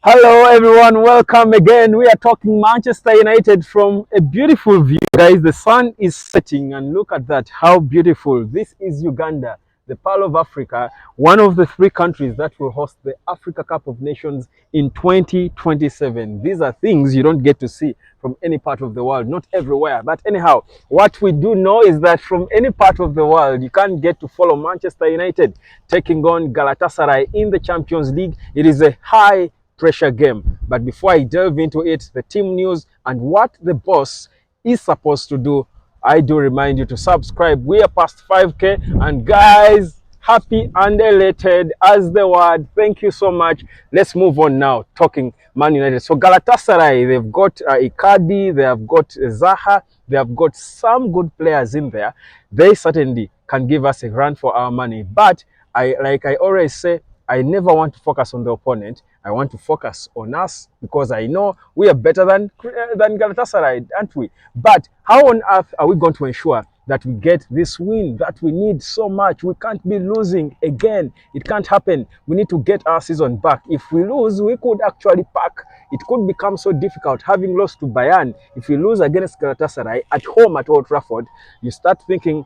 Hello everyone, welcome again. We are talking Manchester United from a beautiful view. Guys, the sun is setting and look at that, how beautiful. This is Uganda, the Pearl of Africa, one of the three countries that will host the Africa Cup of Nations in 2027. These are things you don't get to see from any part of the world, not everywhere. But anyhow, what we do know is that from any part of the world, you can't get to follow Manchester United taking on Galatasaray in the Champions League. It is a high pressure game. But before I delve into it, the team news and what the boss is supposed to do, I do remind you to subscribe. We are past 5K, and guys, happy and elated as the word. Thank you so much. Let's move on now, talking Man United. So Galatasaray, they've got Icardi, they have got Zaha, they have got some good players in there. They certainly can give us a run for our money. But like I always say, I never want to focus on the opponent. I want to focus on us because I know we are better than Galatasaray, aren't we? But how on earth are we going to ensure that we get this win that we need so much? We can't be losing again. It can't happen. We need to get our season back. If we lose, we could actually pack. It could become so difficult having lost to Bayern. If we lose against Galatasaray at home at Old Trafford, you start thinking,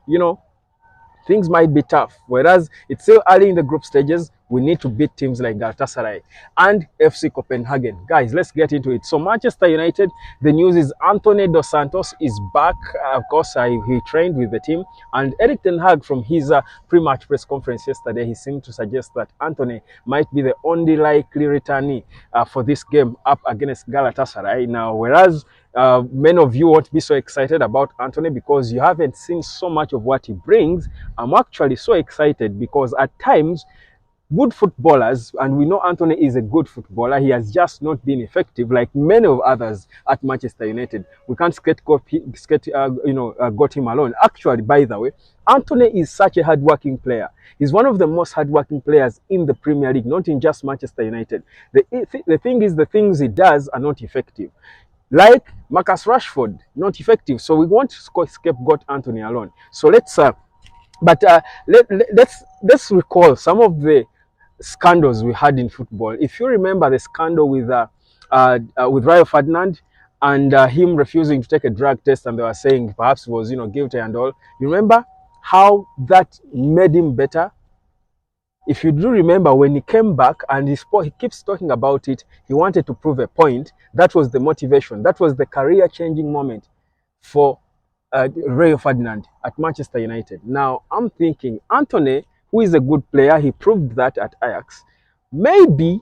things might be tough. Whereas it's still early in the group stages, we need to beat teams like Galatasaray and FC Copenhagen. Guys, let's get into it. So Manchester United, the news is Antony Dos Santos is back. Of course, he trained with the team. And Erik ten Hag, from his pre-match press conference yesterday, he seemed to suggest that Antony might be the only likely returnee for this game up against Galatasaray. Now, whereas many of you won't be so excited about Antony because you haven't seen so much of what he brings. I'm actually so excited because at times, good footballers, and we know Antony is a good footballer, he has just not been effective like many of others at Manchester United. We can't got him alone. Actually, by the way, Antony is such a hardworking player. He's one of the most hardworking players in the Premier League, not in just Manchester United. The thing is, the things he does are not effective. Like Marcus Rashford, not effective. So we want to scapegoat Antony alone. So let's recall some of the scandals we had in football. If you remember the scandal with Rio Ferdinand and him refusing to take a drug test, and they were saying perhaps he was guilty and all. You remember how that made him better? If you do remember, when he came back and he keeps talking about it, he wanted to prove a point. That was the motivation. That was the career-changing moment for Rio Ferdinand at Manchester United. Now, I'm thinking Antony, who is a good player, he proved that at Ajax. Maybe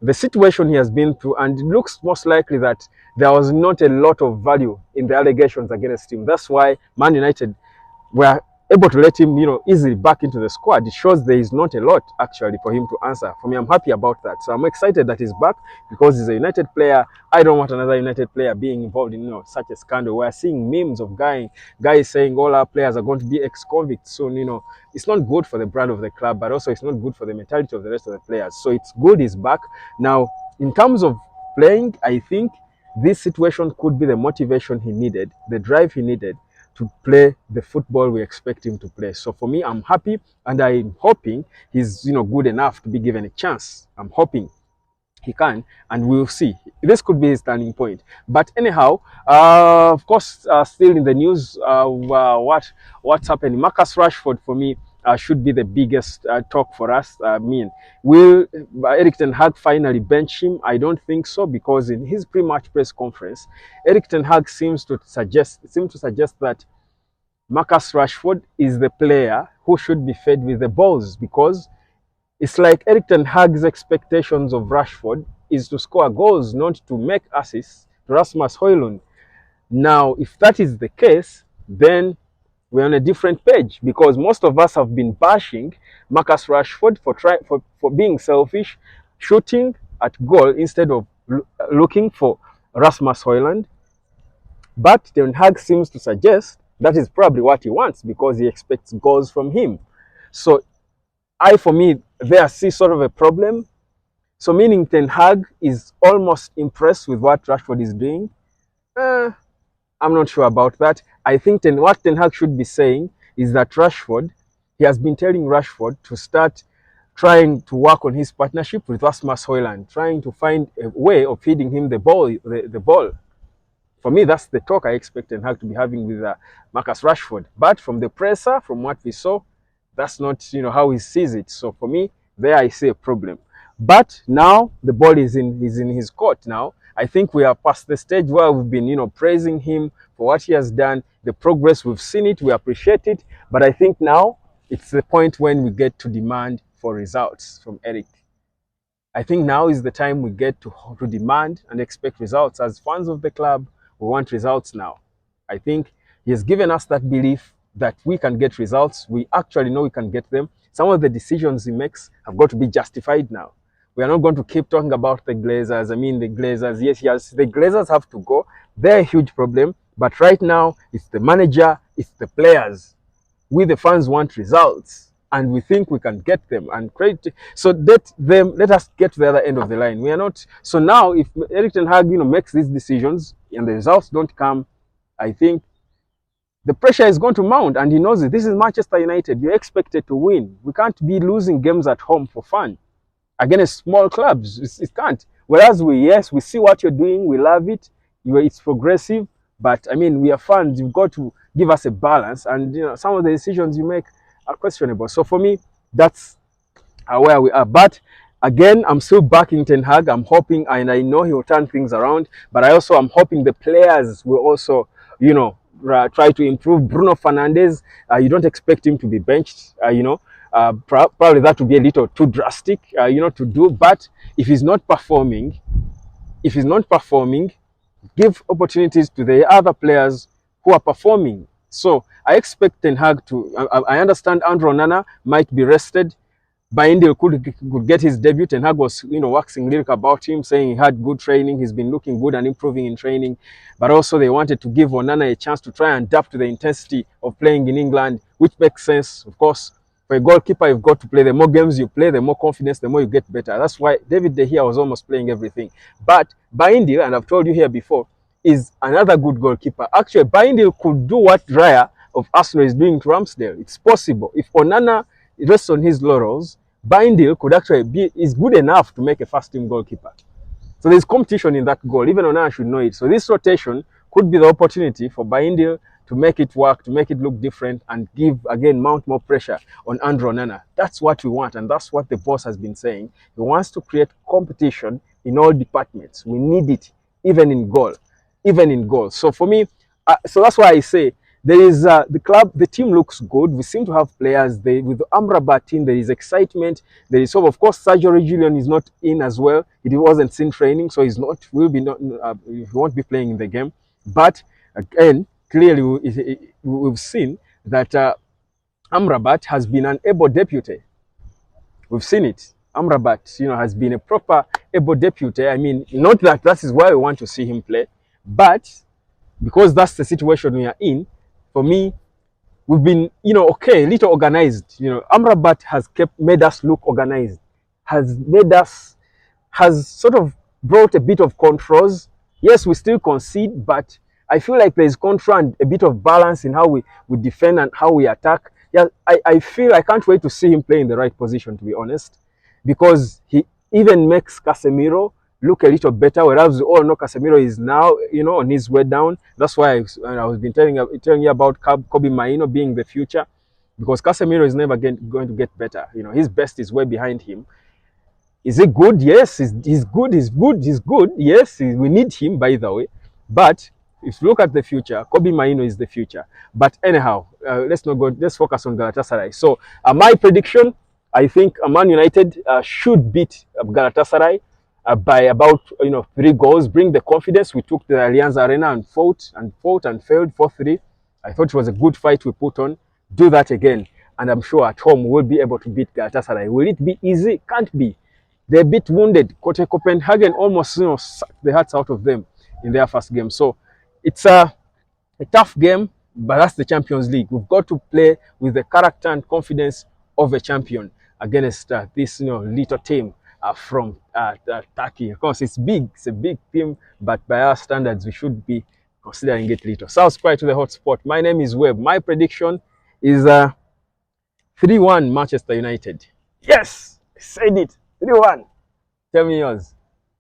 the situation he has been through, and it looks most likely that there was not a lot of value in the allegations against him. That's why Man United were able to let him, easily back into the squad. It shows there is not a lot actually for him to answer. For me, I'm happy about that. So I'm excited that he's back because he's a United player. I don't want another United player being involved in such a scandal. We're seeing memes of guys saying all our players are going to be ex-convicts soon. It's not good for the brand of the club, but also it's not good for the mentality of the rest of the players. So it's good he's back. Now, in terms of playing, I think this situation could be the motivation he needed, the drive he needed to play the football we expect him to play. So for me, I'm happy, and I'm hoping he's good enough to be given a chance. I'm hoping he can, and we'll see. This could be his turning point. But anyhow, of course, still in the news, what's happening? Marcus Rashford, for me, should be the biggest talk for us. Will Erik ten Hag finally bench him? I don't think so, because in his pre-match press conference, Erik ten Hag seems to suggest that Marcus Rashford is the player who should be fed with the balls, because it's like Erik ten Hag's expectations of Rashford is to score goals, not to make assists to Rasmus Højlund. Now, if that is the case, then we're on a different page, because most of us have been bashing Marcus Rashford for being selfish, shooting at goal instead of looking for Rasmus Højlund. But Ten Hag seems to suggest that is probably what he wants, because he expects goals from him. So for me, there see sort of a problem. So meaning Ten Hag is almost impressed with what Rashford is doing. I'm not sure about that. I think what Ten Hag should be saying is that he has been telling Rashford to start trying to work on his partnership with Rasmus Højlund, trying to find a way of feeding him the ball. The ball. For me, that's the talk I expect Ten Hag to be having with Marcus Rashford. But from the presser, from what we saw, that's not how he sees it. So for me, there I see a problem. But now the ball is in his court. Now I think we are past the stage where we've been praising him for what he has done, the progress we've seen it, we appreciate it. But I think now it's the point when we get to demand for results from Eric. I think now is the time we get to demand and expect results. As fans of the club, we want results now. I think he has given us that belief that we can get results. We actually know we can get them. Some of the decisions he makes have got to be justified now. We are not going to keep talking about the Glazers. I mean, the Glazers, yes, the Glazers have to go. They're a huge problem. But right now, it's the manager, it's the players. We, the fans, want results. And we think we can get them and credit. So let us get to the other end of the line. We are not. So now, if Erik ten Hag, makes these decisions and the results don't come, I think the pressure is going to mount, and he knows it. This is Manchester United. You're expected to win. We can't be losing games at home for fun against small clubs. It can't. Whereas we see what you're doing. We love it. It's progressive. But I mean, we are fans. You've got to give us a balance, and some of the decisions you make are questionable. So for me, that's where we are. But again, I'm still backing Ten Hag. I'm hoping, and I know he will turn things around. But I also am hoping the players will also, try to improve. Bruno Fernandes, you don't expect him to be benched. Probably that would be a little too drastic, to do. But if he's not performing, give opportunities to the other players who are performing. So I expect Ten Hag to. I understand Andrew Onana might be rested. Baindil could get his debut. Ten Hag was, waxing lyric about him, saying he had good training. He's been looking good and improving in training. But also they wanted to give Onana a chance to try and adapt to the intensity of playing in England, which makes sense, of course. For a goalkeeper, you've got to play. The more games you play, the more confidence, the more you get better. That's why David De Gea was almost playing everything. But Baindil, and I've told you here before, is another good goalkeeper. Actually, Baindil could do what Raya of Arsenal is doing to Ramsdale. It's possible. If Onana rests on his laurels, Baindil could actually is good enough to make a first-team goalkeeper. So there's competition in that goal. Even Onana should know it. So this rotation could be the opportunity for Baindil to make it work, to make it look different, and mount more pressure on Andrew Onana. That's what we want, and that's what the boss has been saying. He wants to create competition in all departments. We need it, even in goal. So for me, so that's why I say there is the team looks good. We seem to have players. With the Amrabat team, there is excitement. There is of course, Sergio Reguilon is not in as well. He wasn't seen training, so he won't be playing in the game. But again, clearly we've seen that Amrabat has been an able deputy. We've seen it. Amrabat, has been a proper able deputy. I mean, not that is why we want to see him play, but because that's the situation we are in. For me, we've been, a little organized. Amrabat has made us look organized, has sort of brought a bit of controls. Yes, we still concede, but I feel like there's control and a bit of balance in how we defend and how we attack. Yeah, I feel I can't wait to see him play in the right position, to be honest, because he even makes Casemiro look a little better, whereas we all know Casemiro is now, on his way down. That's why I was been telling you about Kobe Mainoo being the future, because Casemiro is never going to get better. His best is way behind him. Is he good? Yes, he's good. Yes, we need him, by the way. But if you look at the future, Kobe Mainoo is the future. But anyhow, let's not go. Let's focus on Galatasaray. So my prediction, I think Man United should beat Galatasaray by about 3 goals. Bring the confidence. We took the Allianz Arena and fought and failed 4-3. I thought it was a good fight we put on. Do that again, and I'm sure at home we'll be able to beat Galatasaray. Will it be easy? Can't be. They're a bit wounded. Copenhagen almost sucked the hearts out of them in their first game. So it's a tough game, but that's the Champions League. We've got to play with the character and confidence of a champion against this little team from Turkey. Of course, it's big. It's a big team, but by our standards, we should be considering it little. Subscribe to the hotspot. My name is Webb. My prediction is 3-1 Manchester United. Yes! Said it. 3-1. Tell me yours.